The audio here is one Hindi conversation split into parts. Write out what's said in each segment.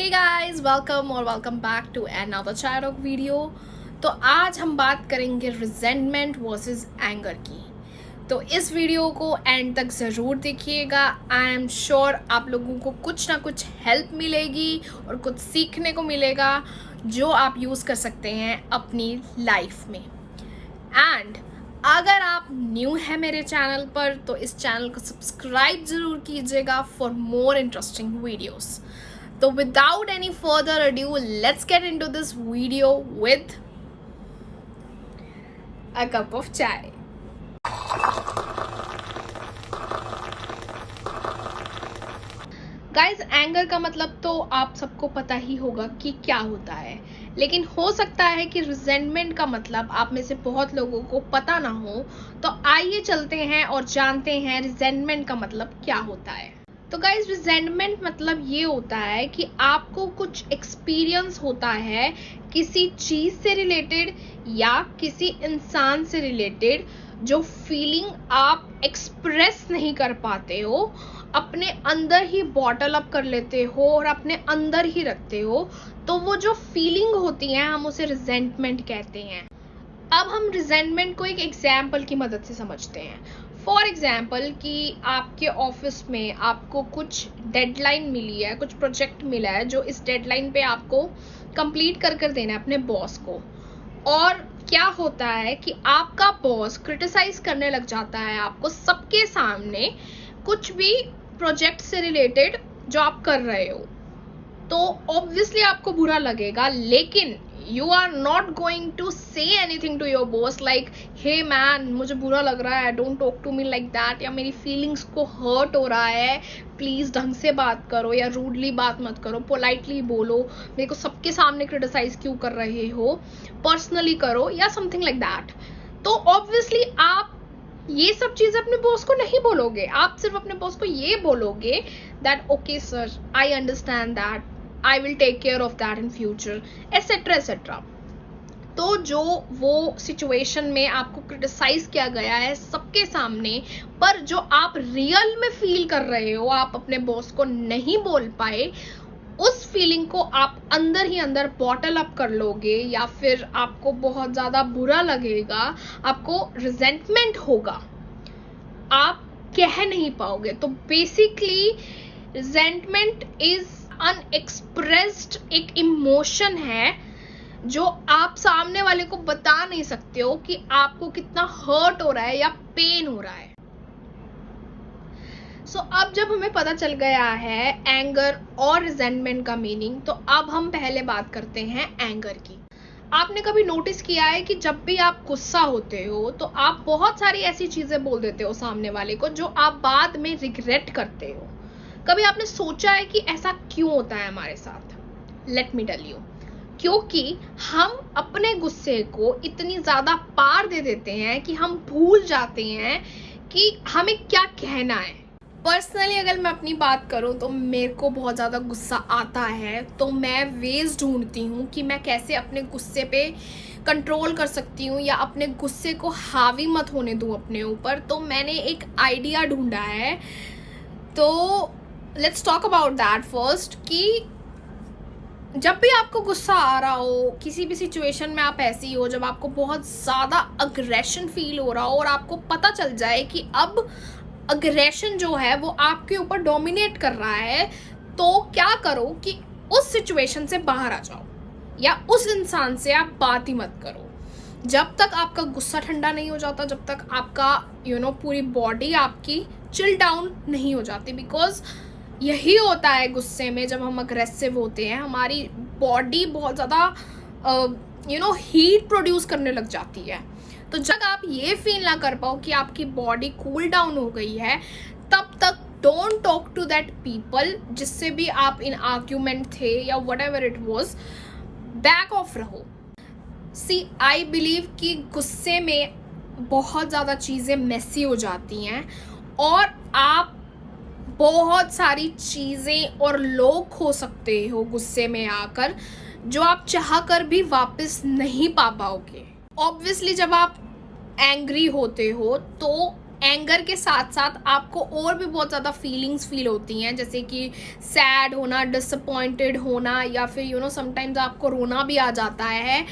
हे गाइस, वेलकम और वेलकम बैक टू अनदर चायरॉक वीडियो। तो आज हम बात करेंगे रिजेंटमेंट वर्सेस एंगर की। तो इस वीडियो को एंड तक ज़रूर देखिएगा। आई एम श्योर आप लोगों को कुछ ना कुछ हेल्प मिलेगी और कुछ सीखने को मिलेगा जो आप यूज़ कर सकते हैं अपनी लाइफ में। एंड अगर आप न्यू हैं मेरे चैनल पर तो इस चैनल को सब्सक्राइब ज़रूर कीजिएगा for more interesting videos. So without any further ado, let's get into this video with a cup of chai. Guys, anger का मतलब तो आप सबको पता ही होगा कि क्या होता है, लेकिन हो सकता है कि रिजेंटमेंट का मतलब आप में से बहुत लोगों को पता ना हो। तो आइए चलते हैं और जानते हैं रिजेंटमेंट का मतलब क्या होता है। तो गाइज, रिजेंटमेंट मतलब ये होता है कि आपको कुछ एक्सपीरियंस होता है किसी चीज से रिलेटेड या किसी इंसान से रिलेटेड, जो फीलिंग आप एक्सप्रेस नहीं कर पाते हो, अपने अंदर ही बॉटल अप कर लेते हो और अपने अंदर ही रखते हो। तो वो जो फीलिंग होती है हम उसे रिजेंटमेंट कहते हैं। अब हम रिजेंटमेंट को एक एग्जाम्पल की मदद से समझते हैं। फॉर एग्जाम्पल कि आपके ऑफिस में आपको कुछ डेडलाइन मिली है, कुछ प्रोजेक्ट मिला है जो इस डेडलाइन पे आपको कंप्लीट कर देना है अपने बॉस को। और क्या होता है कि आपका बॉस क्रिटिसाइज करने लग जाता है आपको सबके सामने, कुछ भी प्रोजेक्ट से रिलेटेड जो आप कर रहे हो। तो ऑब्वियसली आपको बुरा लगेगा, लेकिन you are not going to say anything to your boss like hey man, मुझे बुरा लग रहा है, don't talk to me like that, या मेरी फीलिंग्स को हर्ट हो रहा है, प्लीज ढंग से बात करो, या रूडली बात मत करो, पोलाइटली बोलो, मेरे को सबके सामने क्रिटिसाइज क्यों कर रहे हो, पर्सनली करो, या समथिंग लाइक दैट। तो ऑब्वियसली आप ये सब चीजें अपने बॉस को नहीं बोलोगे। आप सिर्फ अपने बॉस को ये बोलोगे that okay sir, I understand that, I will take care of that in future, etc etc। तो जो वो सिचुएशन में आपको क्रिटिसाइज किया गया है सबके सामने, पर जो आप रियल में फील कर रहे हो, आप अपने बॉस को नहीं बोल पाए, उस फीलिंग को आप अंदर ही अंदर बॉटल अप कर लोगे, या फिर आपको बहुत ज्यादा बुरा लगेगा, आपको रिजेंटमेंट होगा, आप कह नहीं पाओगे। तो बेसिकली रिजेंटमेंट इज अनएक्सप्रेस्ड एक इमोशन है जो आप सामने वाले को बता नहीं सकते हो कि आपको कितना हर्ट हो रहा है या पेन हो रहा है। अब जब हमें पता चल गया है एंगर और रिजेंटमेंट का मीनिंग, तो अब हम पहले बात करते हैं एंगर की। आपने कभी नोटिस किया है कि जब भी आप गुस्सा होते हो तो आप बहुत सारी ऐसी चीजें बोल देते हो सामने वाले को जो आप बाद में रिग्रेट करते हो। कभी आपने सोचा है कि ऐसा क्यों होता है हमारे साथ? लेट मी टेल यू, क्योंकि हम अपने गुस्से को इतनी ज्यादा पार दे देते हैं कि हम भूल जाते हैं कि हमें क्या कहना है। पर्सनली अगर मैं अपनी बात करूं तो मेरे को बहुत ज़्यादा गुस्सा आता है, तो मैं वेज ढूंढती हूँ कि मैं कैसे अपने गुस्से पे कंट्रोल कर सकती हूँ या अपने गुस्से को हावी मत होने दूँ अपने ऊपर। तो मैंने एक आइडिया ढूंढा है। तो let's talk about that first, कि जब भी आपको गुस्सा आ रहा हो, किसी भी सिचुएशन में आप ऐसी हो जब आपको बहुत ज़्यादा अग्रेशन फील हो रहा हो और आपको पता चल जाए कि अब अग्रेशन जो है वो आपके ऊपर डोमिनेट कर रहा है, तो क्या करो कि उस सिचुएशन से बाहर आ जाओ या उस इंसान से आप बात ही मत करो जब तक आपका गुस्सा ठंडा नहीं हो जाता, जब तक आपका पूरी बॉडी आपकी चिल डाउन नहीं हो जाती। बिकॉज यही होता है गुस्से में, जब हम अग्रेसिव होते हैं हमारी बॉडी बहुत ज़्यादा हीट प्रोड्यूस करने लग जाती है। तो जब आप ये फील ना कर पाओ कि आपकी बॉडी कूल डाउन हो गई है, तब तक don't talk to that people जिससे भी आप इन आर्ग्यूमेंट थे या whatever it was, back off रहो। सी आई बिलीव कि गुस्से में बहुत ज़्यादा चीज़ें मेसी हो जाती हैं और आप बहुत सारी चीज़ें और लोग खो सकते हो गुस्से में आकर, जो आप चाह कर भी वापस नहीं पा पाओगे। ऑब्वियसली जब आप एंग्री होते हो तो एंगर के साथ साथ आपको और भी बहुत ज़्यादा फीलिंग्स फील होती हैं, जैसे कि सैड होना, डिसअपॉइंटेड होना, या फिर समटाइम्स आपको रोना भी आ जाता है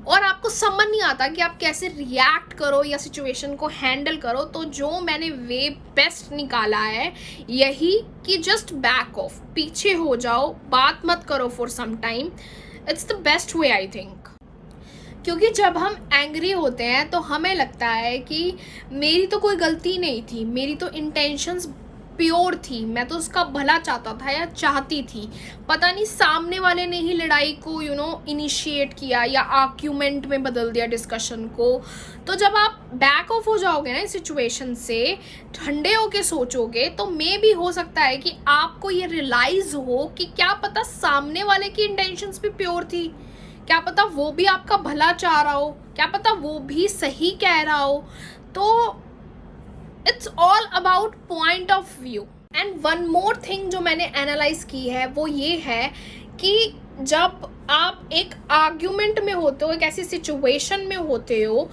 और आपको समझ नहीं आता कि आप कैसे रिएक्ट करो या सिचुएशन को हैंडल करो। तो जो मैंने वे बेस्ट निकाला है यही कि जस्ट बैक ऑफ, पीछे हो जाओ, बात मत करो for some time. It's the best way I think. क्योंकि जब हम एंग्री होते हैं तो हमें लगता है कि मेरी तो कोई गलती नहीं थी, मेरी तो इंटेंशंस प्योर थी, मैं तो उसका भला चाहता था या चाहती थी, पता नहीं सामने वाले ने ही लड़ाई को इनिशिएट किया या आर्ग्यूमेंट में बदल दिया डिस्कशन को। तो जब आप बैक ऑफ हो जाओगे ना इस सिचुएशन से, ठंडे होके सोचोगे, तो मे भी हो सकता है कि आपको ये रियलाइज हो कि क्या पता सामने वाले की इंटेंशंस भी प्योर थी, क्या पता वो भी आपका भला चाह रहा हो, क्या पता वो भी सही कह रहा हो। तो it's all about point of view. And one more thing जो मैंने एनालाइज की है वो ये है कि जब आप एक आर्ग्यूमेंट में होते हो, एक ऐसी सिचुएशन में होते हो,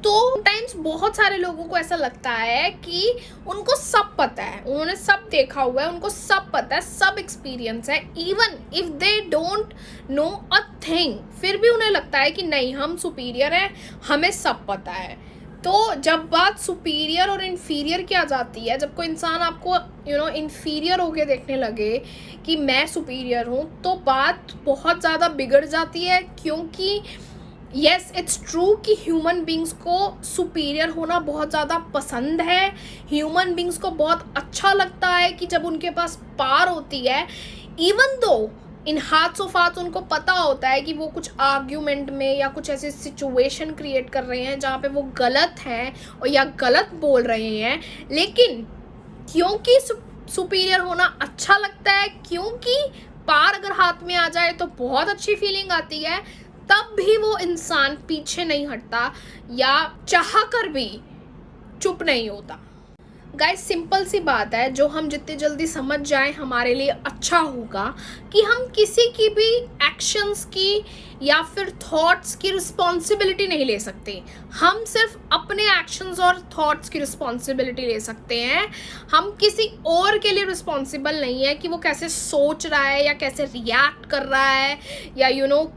तो टाइम्स बहुत सारे लोगों को ऐसा लगता है कि उनको सब पता है, उन्होंने सब देखा हुआ है, उनको सब पता है, सब एक्सपीरियंस है, even if they don't know a thing, फिर भी उन्हें लगता है कि नहीं हम सुपीरियर हैं, हमें सब पता है। तो जब बात सुपीरियर और इन्फीरियर की आ जाती है, जब कोई इंसान आपको इन्फीरियर होके देखने लगे कि मैं सुपीरियर हूँ, तो बात बहुत ज़्यादा बिगड़ जाती है। क्योंकि येस इट्स ट्रू कि ह्यूमन बींग्स को सुपीरियर होना बहुत ज़्यादा पसंद है, ह्यूमन बींग्स को बहुत अच्छा लगता है कि जब उनके पास पावर होती है, इवन दो इन हाथ्स ऑफ हाथ उनको पता होता है कि वो कुछ आर्ग्यूमेंट में या कुछ ऐसे सिचुएशन क्रिएट कर रहे हैं जहाँ पे वो गलत हैं और या गलत बोल रहे हैं, लेकिन क्योंकि सुपीरियर होना अच्छा लगता है, क्योंकि पार अगर हाथ में आ जाए तो बहुत अच्छी फीलिंग आती है, तब भी वो इंसान पीछे नहीं हटता या चाह कर भी चुप नहीं होता। गाइस सिंपल सी बात है, जो हम जितनी जल्दी समझ जाएं हमारे लिए अच्छा होगा कि हम किसी की भी एक्शंस की या फिर थॉट्स की रिस्पॉन्सिबिलिटी नहीं ले सकते। हम सिर्फ अपने एक्शंस और थॉट्स की रिस्पॉन्सिबिलिटी ले सकते हैं। हम किसी और के लिए रिस्पॉन्सिबल नहीं है कि वो कैसे सोच रहा है या कैसे रिएक्ट कर रहा है या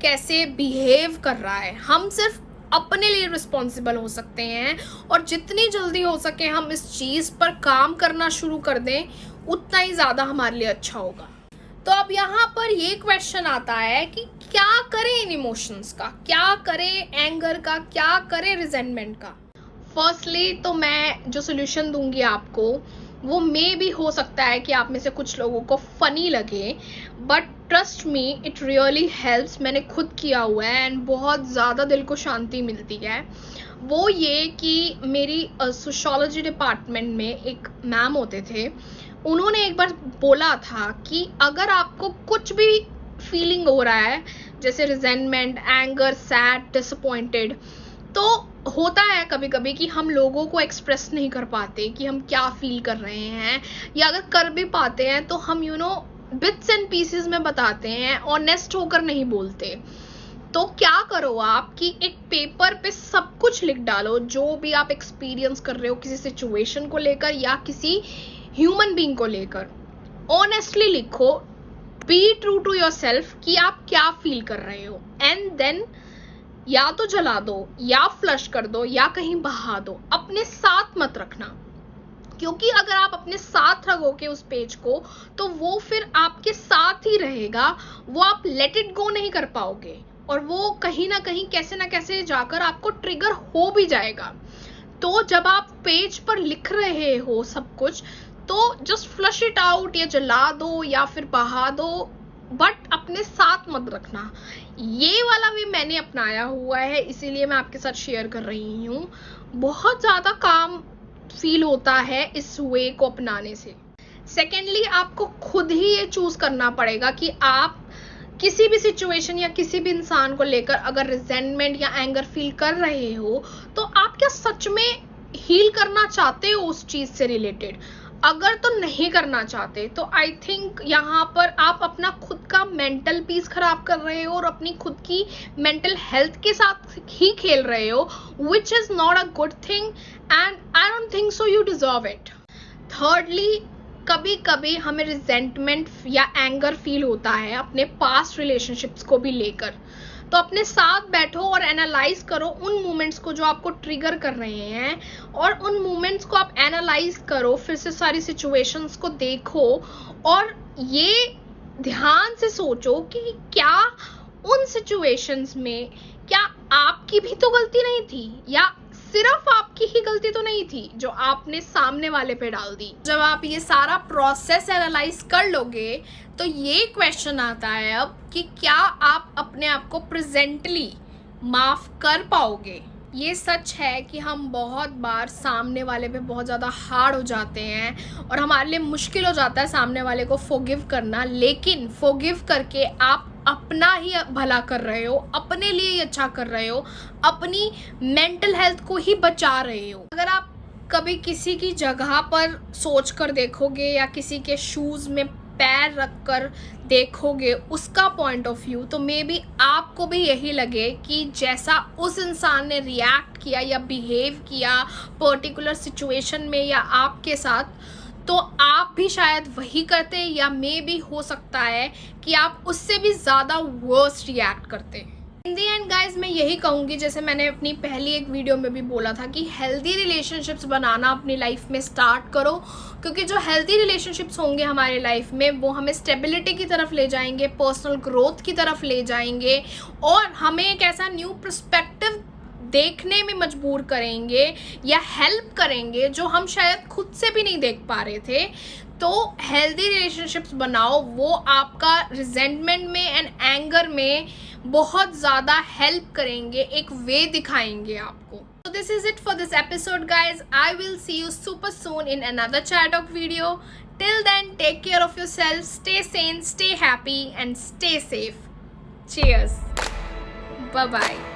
कैसे बिहेव कर रहा है। हम सिर्फ अपने लिए रिस्पॉन्सिबल हो सकते हैं, और जितनी जल्दी हो सके हम इस चीज़ पर काम करना शुरू कर दें, उतना ही ज़्यादा हमारे लिए अच्छा होगा। तो अब यहाँ पर ये क्वेश्चन आता है कि क्या करें इन इमोशंस का, क्या करें एंगर का, क्या करें रिजेंटमेंट का। फर्स्टली तो मैं जो सोल्यूशन दूंगी आपको वो मे भी हो सकता है कि आप में से कुछ लोगों को फनी लगे, but trust me it really helps. मैंने खुद किया हुआ है एंड बहुत ज़्यादा दिल को शांति मिलती है। वो ये कि मेरी सोशियोलॉजी डिपार्टमेंट में एक मैम होते थे, उन्होंने एक बार बोला था कि अगर आपको कुछ भी फीलिंग हो रहा है, जैसे रिजेंटमेंट, एंगर, सैड, डिसअपॉइंटेड, तो होता है कभी कभी कि हम लोगों को एक्सप्रेस नहीं कर पाते कि हम क्या फील कर रहे हैं, या अगर कर भी पाते हैं तो हम बिट्स एंड पीसेस में बताते हैं, ऑनेस्ट होकर नहीं बोलते। तो क्या करो आप कि एक पेपर पे सब कुछ लिख डालो, जो भी आप एक्सपीरियंस कर रहे हो किसी सिचुएशन को लेकर या किसी ह्यूमन बीइंग को लेकर, ऑनेस्टली लिखो, बी ट्रू टू योरसेल्फ कि आप क्या फील कर रहे हो, एंड देन या तो जला दो या फ्लश कर दो या कहीं बहा दो, अपने साथ मत रखना। क्योंकि अगर आप अपने साथ रखोगे उस पेज को तो वो फिर आपके साथ ही रहेगा, वो आप लेट इट गो नहीं कर पाओगे, और वो कहीं ना कहीं कैसे ना कैसे जाकर आपको ट्रिगर हो भी जाएगा। तो जब आप पेज पर लिख रहे हो सब कुछ, तो जस्ट फ्लश इट आउट, या जला दो या फिर बहा दो, बट अपने साथ मत रखना। ये वाला भी मैंने अपनाया हुआ है, इसीलिए मैं आपके साथ शेयर कर रही हूँ। बहुत ज़्यादा काम फील होता है इस वे को अपनाने से। सेकेंडली आपको खुद ही ये चूज करना पड़ेगा कि आप किसी भी सिचुएशन या किसी भी इंसान को लेकर अगर रिजेंटमेंट या एंगर फील कर रहे हो, तो आप क्या सच में हील करना चाहते हो उस चीज से रिलेटेड। अगर तो नहीं करना चाहते तो आई थिंक यहाँ पर आप अपना खुद का मेंटल पीस खराब कर रहे हो और अपनी खुद की मेंटल हेल्थ के साथ ही खेल रहे हो, which is not a good thing and I don't think so you deserve it. Thirdly, कभी कभी हमें रिजेंटमेंट या एंगर फील होता है अपने पास्ट रिलेशनशिप्स को भी लेकर। तो अपने साथ बैठो और एनालाइज करो उन मोमेंट्स को जो आपको ट्रिगर कर रहे हैं, और उन मोमेंट्स को आप एनालाइज करो, फिर से सारी सिचुएशंस को देखो और ये ध्यान से सोचो कि क्या उन सिचुएशंस में क्या आपकी भी तो गलती नहीं थी, या सिर्फ आपकी ही गलती तो नहीं थी जो आपने सामने वाले पे डाल दी। जब आप ये सारा प्रोसेस एनालाइज कर लोगे तो ये क्वेश्चन आता है अब कि क्या आप अपने आप को प्रेजेंटली माफ कर पाओगे। ये सच है कि हम बहुत बार सामने वाले पे बहुत ज़्यादा हार्ड हो जाते हैं और हमारे लिए मुश्किल हो जाता है सामने वाले को फॉरगिव करना, लेकिन फॉरगिव करके आप अपना ही भला कर रहे हो, अपने लिए ही अच्छा कर रहे हो, अपनी मेंटल हेल्थ को ही बचा रहे हो। अगर आप कभी किसी की जगह पर सोच कर देखोगे या किसी के शूज़ में पैर रख कर देखोगे उसका पॉइंट ऑफ व्यू, तो मे बी आपको भी यही लगे कि जैसा उस इंसान ने रिएक्ट किया या बिहेव किया पर्टिकुलर सिचुएशन में या आपके साथ, तो आप भी शायद वही करते, या मे बी हो सकता है कि आप उससे भी ज़्यादा वर्स रिएक्ट करते। इन दी एंड गाइज मैं यही कहूँगी, जैसे मैंने अपनी पहली एक वीडियो में भी बोला था कि हेल्दी रिलेशनशिप्स बनाना अपनी लाइफ में स्टार्ट करो, क्योंकि जो हेल्दी रिलेशनशिप्स होंगे हमारे लाइफ में वो हमें स्टेबिलिटी की तरफ ले जाएंगे, पर्सनल ग्रोथ की तरफ ले जाएंगे और हमें एक ऐसा न्यू पर्सपेक्टिव देखने में मजबूर करेंगे या हेल्प करेंगे जो हम शायद खुद से भी नहीं देख पा रहे थे। तो हेल्दी रिलेशनशिप्स बनाओ, वो आपका रिजेंटमेंट में एंड एंगर में बहुत ज़्यादा हेल्प करेंगे, एक वे दिखाएंगे आपको। So this is it for this episode guys. I will see you super soon in another Chai Talk video. Till then, take care of yourself, stay sane, stay happy and stay safe. Cheers. Bye bye.